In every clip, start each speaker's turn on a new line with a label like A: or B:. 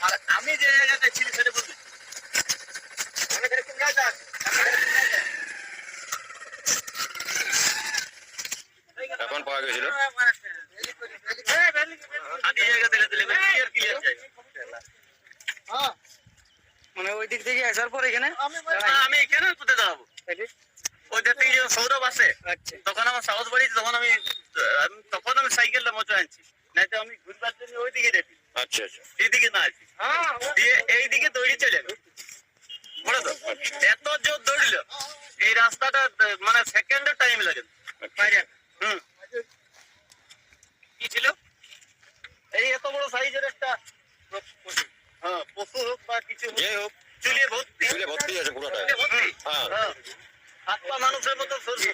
A: আর আমি যে জায়গাটা ছিলি সেটা বলবি।
B: এখন পাওয়া গেছিল
C: মানে ওই দিক থেকে আসার পর এখানে
A: আমি এখানে কোথায় দাঁড়াবো? ওই দিক থেকে যখন সৌরভ আসে তখন আমার সাহস বাড়িয়েছে, তখন আমি সাইকেলটা মোচা আনছি, নাইতো আমি ঘুরবার জন্য ওই দিকে যেতি।
B: আচ্ছা আচ্ছা
A: এইদিকে না আছি দিয়ে এইদিকে দৌড়ি চলে বলো তো, এত জোর দৌড়িল এই রাস্তাটা মানে সেকেন্ডের টাইম লাগে। কি ছিল এই এত বড় সাইজের একটা পশু হোক বা কিছু
B: যে হোক
A: চুলিয়ে ভর্তি
B: চুলে ভর্তি আছে পুরোটাই। হ্যাঁ
A: হাত পা মানুষের মতো সরু,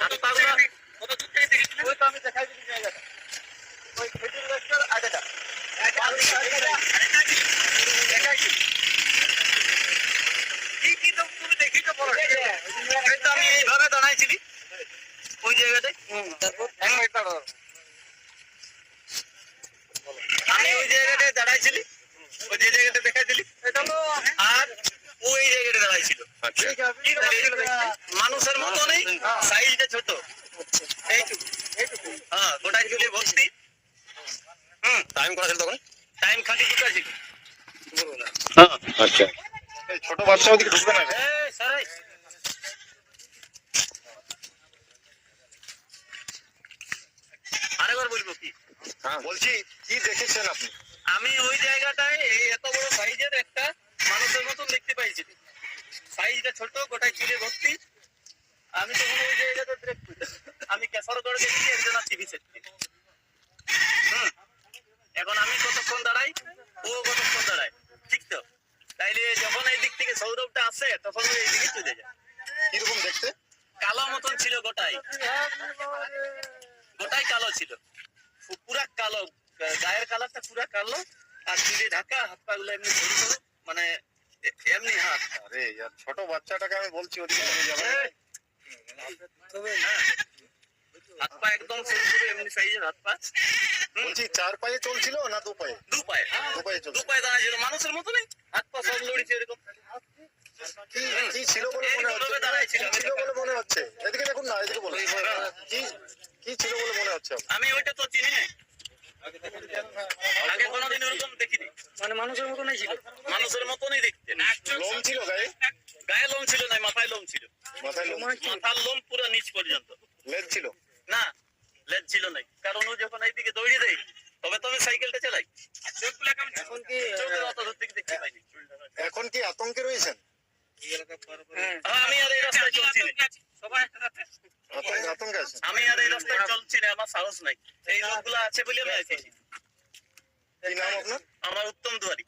A: হাত পা গুলা ওই তো আমি দেখাই দিচ্ছি জায়গাটা, ওই খেজুর গাছটার আগেটা আমি এইভাবে দাঁড়াইছিলি ওই জায়গাটায়, আমি ওই জায়গাটায় দাঁড়াইছিলি, ওই যে জায়গাটা দেখাইছিলি আর ওই জায়গাটা দাঁড়াইছিল।
B: আচ্ছা
A: মানুষের মতো নেই, সাইজটা ছোট, এইটুকু। হ্যাঁ গোটাই চুলে ভর্তি।
B: টাইম করা ছিল তখন?
A: টাইম খালি দুটা ছিল।
B: আচ্ছা ছোট বাচ্চা ওদিকে ঢুকবে না?
A: আরেকবার বলবো কি?
B: হ্যাঁ বলছি কি দেখেছেন আপনি?
A: আমি ওই জায়গাটায় এই এত বড় সাইজের একটা মানুষের মতন দেখতে পাইছি, সাইজটা ছোট, গোটাই চুলে ভর্তি। আমি তখন ওই জায়গাটা আমি কেশরগড় দেখছি একজন টিভি সেট। এখন আমি কতক্ষণ দাঁড়াই, ও কতক্ষণ দাঁড়ায়, ঠিক তো? তাইলে যখন এই দিক থেকে সৌরভটা আসে তখন ওই দিকে চলে যায়।
B: কিরকম দেখতে?
A: কালো মতন ছিল গোটাই, গোটাই কালো ছিল, পুরা কালো, গায়ের কালারটা পুরা কালো, আর চুলে ঢাকা, হাত পা গুলো এমনি সরু সরু, মানে এমনি হাত।
B: আরে यार ছোট বাচ্চাটাকে আমি বলছি ওদিকে নিয়ে যাবে।
A: হাত পা একদম সরু সরু এমনি সাইজের হাত পা।
B: বলছি চার পায়ে চলছিল না দু পায়ে?
A: দু পায়ে,
B: দু পায়ে চলছিল।
A: দু পায়ে দাঁড়াইছিল মানুষের মতো নেই, হাত পা সব লড়িছে এরকম।
B: কি কি ছিল বলে মনে হচ্ছে?
A: দাঁড়াইছিল
B: কি ছিল বলে মনে হচ্ছে? এদিকে দেখুন না, এদিকে বলুন। কি কি ছিল বলে মনে হচ্ছে?
A: আমি ওইটা তো চিনি না, আগে কোনোদিন ওরকম দেখিনি।
C: মানে মানুষের মতনই ছিল,
A: মানুষের মতনই দেখতে।
B: লোম ছিল গায়ে?
A: গায়ে লোম ছিল না, মাথায় লোম ছিল,
B: মাথায় লোম?
A: মাথার লোম পুরো নিচ পর্যন্ত।
B: লেজ ছিল?
A: না লেজ ছিল নাই, কারণ ও যখন এইদিকে দৌড়ে দেয় তবে তো আমি সাইকেলটা চালাই।
C: এখন কি
A: চোখের অত দূর থেকে দেখতে পাইনি।
B: এখন কি আতঙ্কে রয়েছেন?
A: আমি আর এই রাস্তায় চলছি না,
B: আতঙ্কে আছেন?
A: আমি আর এই রাস্তায় চলছি না, আমার সাহস নাই। এই লোকগুলো আছে বলে আমি আছি।
B: কি নাম আপনার?
A: আমার উত্তম দুয়ারি।